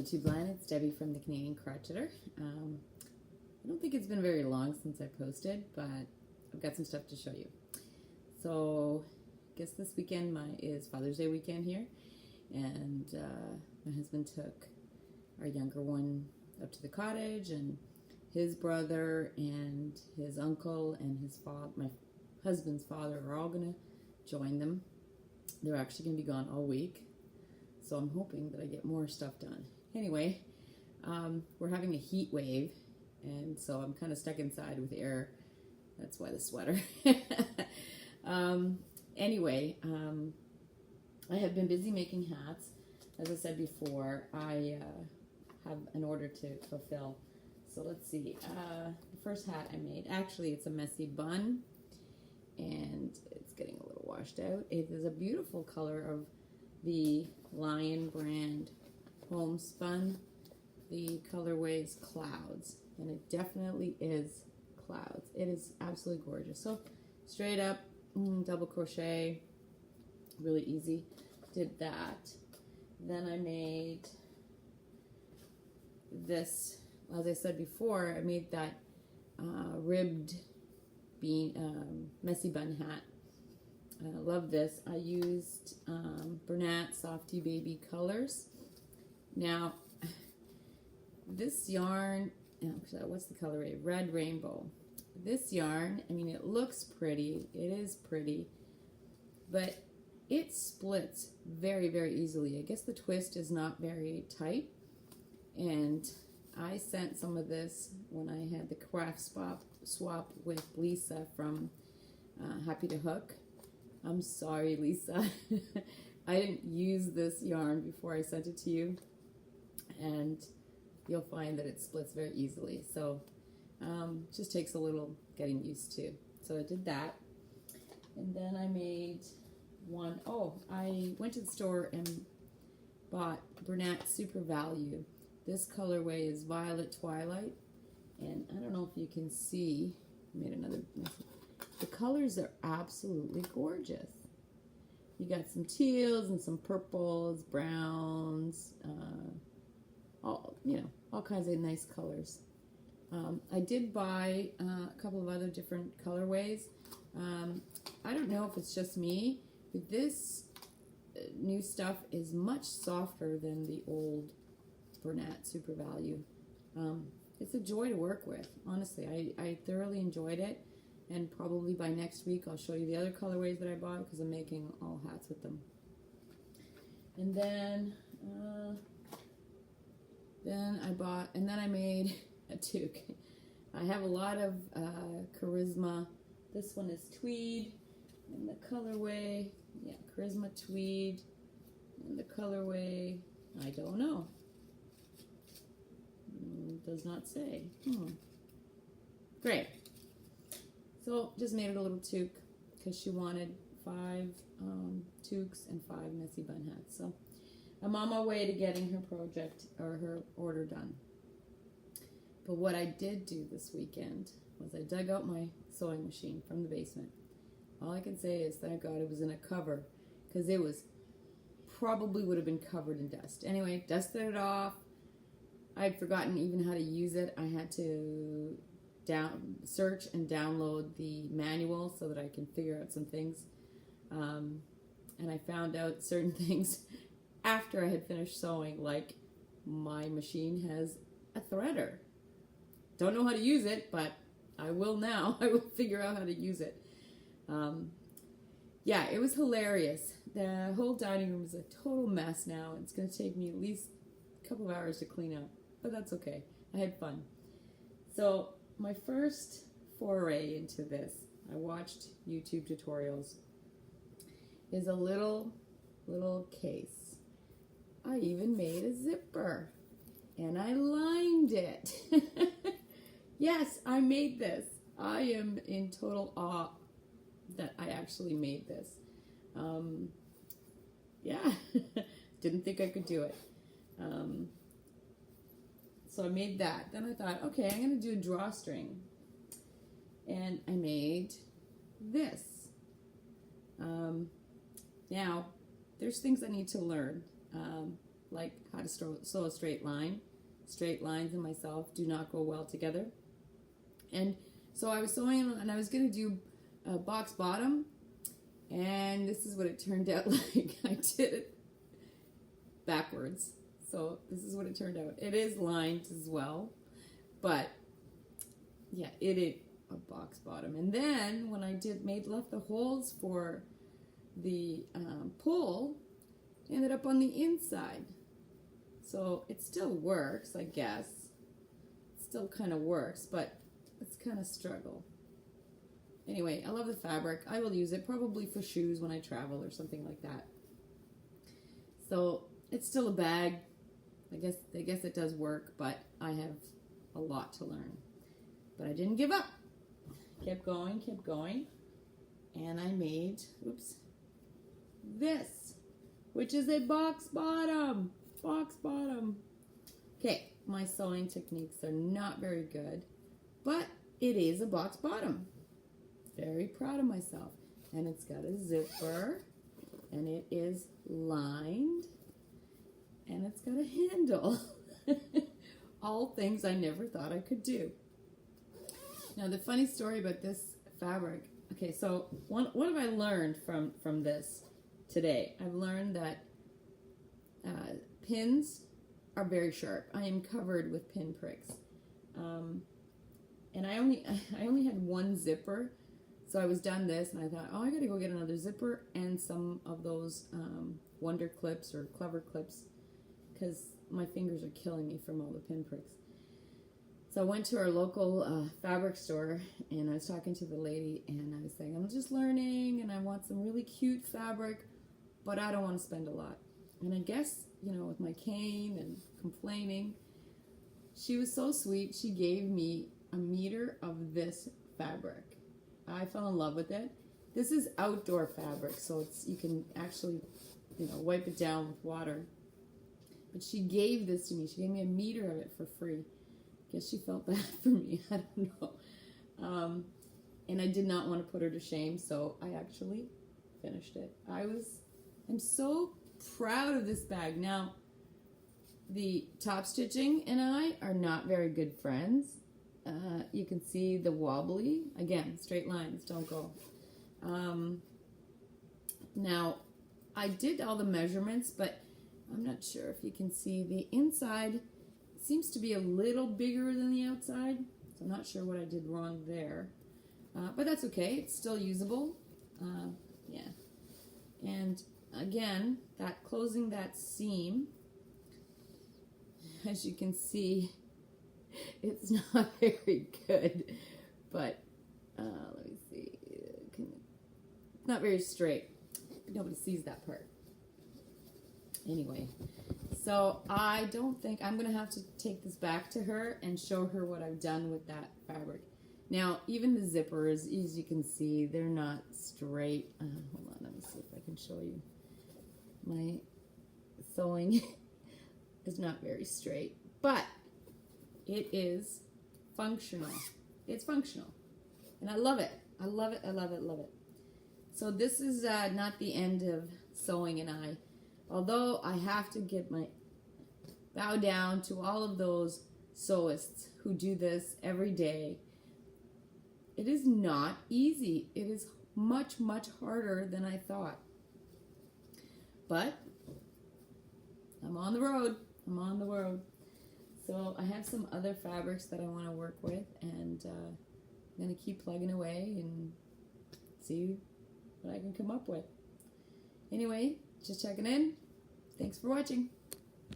YouTube land. It's Debbie from the Canadian Crocheter. I don't think it's been very long since I posted, but I've got some stuff to show you. So I guess this weekend is Father's Day weekend here, and my husband took our younger one up to the cottage, and his brother and his uncle and his father, my husband's father, are all going to join them. They're actually going to be gone all week, so I'm hoping that I get more stuff done. Anyway, we're having a heat wave, and so I'm kind of stuck inside with air. That's why the sweater. Anyway, I have been busy making hats. As I said before, I have an order to fulfill. So let's see. The first hat I made, actually it's a messy bun, and it's getting a little washed out. It is a beautiful color of the Lion brand homespun. The colorway is Clouds, and it definitely is Clouds. It is absolutely gorgeous. So straight up, double crochet, really easy. Did that. Then I made this, as I said before, I made that ribbed messy bun hat. I love this. I used Bernat Softy Baby colors. Now, this yarn, what's the colorway? Red Rainbow. This yarn, I mean, it looks pretty. It is pretty, but it splits very, very easily. I guess the twist is not very tight, and I sent some of this when I had the craft swap with Lisa from Happy to Hook. I'm sorry, Lisa. I didn't use this yarn before I sent it to you, and you'll find that it splits very easily. So just takes a little getting used to. So I did that, and then I made one. Oh, I went to the store and bought Bernat Super Value. This colorway is Violet Twilight, and I don't know if you can see. I made another message. The colors are absolutely gorgeous. You got some teals and some purples, browns, all kinds of nice colors. I did buy a couple of other different colorways. I don't know if it's just me, but this new stuff is much softer than the old Bernat Super Value. It's a joy to work with. Honestly, I thoroughly enjoyed it. And probably by next week I'll show you the other colorways that I bought, because I'm making all hats with them. And then I made a toque. I have a lot of Charisma. This one is tweed, and the colorway, yeah, Charisma tweed, and the colorway, I don't know. Does not say. Great. So just made it a little toque because she wanted 5 toques and 5 messy bun hats. So I'm on my way to getting her project or her order done. But what I did do this weekend was I dug out my sewing machine from the basement. All I can say is, thank God it was in a cover, because it was probably would have been covered in dust. Anyway, dusted it off. I had forgotten even how to use it. I had to search and download the manual so that I can figure out some things. And I found out certain things after I had finished sewing, like my machine has a threader. Don't know how to use it, but I will now. I will figure out how to use it. Yeah, it was hilarious. The whole dining room is a total mess now. It's going to take me at least a couple of hours to clean up, but that's okay. I had fun. So my first foray into this, I watched YouTube tutorials, is a little case. I even made a zipper, and I lined it. Yes, I made this. I am in total awe that I actually made this. Yeah, didn't think I could do it. So I made that. Then I thought, okay, I'm going to do a drawstring. And I made this. Now, there's things I need to learn. like how to sew a straight line. Straight lines and myself do not go well together. And so I was sewing, and I was going to do a box bottom, and this is what it turned out like. I did it backwards. So this is what it turned out. It is lined as well, but yeah, it is a box bottom. And then when I left the holes for the pull, ended up on the inside. So it still works, I guess. It still kind of works, but it's kind of struggle. Anyway, I love the fabric. I will use it probably for shoes when I travel or something like that. So it's still a bag. I guess it does work, but I have a lot to learn. But I didn't give up. Kept going, and I made, this, which is a box bottom. Okay, my sewing techniques are not very good, but it is a box bottom. Very proud of myself. And it's got a zipper, and it is lined, and it's got a handle. All things I never thought I could do. Now, the funny story about this fabric, okay, so what have I learned from this today? I've learned that pins are very sharp. I am covered with pin pricks. And I only had one zipper, so I was done this, and I thought, oh, I gotta go get another zipper and some of those Wonder clips or Clever clips, because my fingers are killing me from all the pin pricks. So I went to our local fabric store, and I was talking to the lady, and I was saying, I'm just learning, and I want some really cute fabric, but I don't want to spend a lot. And I guess, with my cane and complaining, she was so sweet. She gave me a meter of this fabric. I fell in love with it. This is outdoor fabric, so you can actually, wipe it down with water. But she gave this to me. She gave me a meter of it for free. Guess she felt bad for me. I don't know. And I did not want to put her to shame, so I actually finished it. I'm so proud of this bag. Now, the top stitching and I are not very good friends. You can see the wobbly. Again, straight lines don't go. Now, I did all the measurements, but I'm not sure if you can see the inside seems to be a little bigger than the outside, so I'm not sure what I did wrong there, but that's okay. It's still usable. Yeah, and again, closing that seam, as you can see, it's not very good, but let me see, it's not very straight. Nobody sees that part. Anyway, so I don't think I'm going to have to take this back to her and show her what I've done with that fabric. Now, even the zippers, as you can see, they're not straight. Hold on, let me see if I can show you. My sewing is not very straight, but it is functional. It's functional, and I love it. I love it, I love it, love it. So this is not the end of sewing and I. Although I have to bow down to all of those sewists who do this every day. It is not easy. It is much, much harder than I thought. But I'm on the road. I'm on the road. So I have some other fabrics that I want to work with, and I'm going to keep plugging away and see what I can come up with. Anyway, just checking in. Thanks for watching.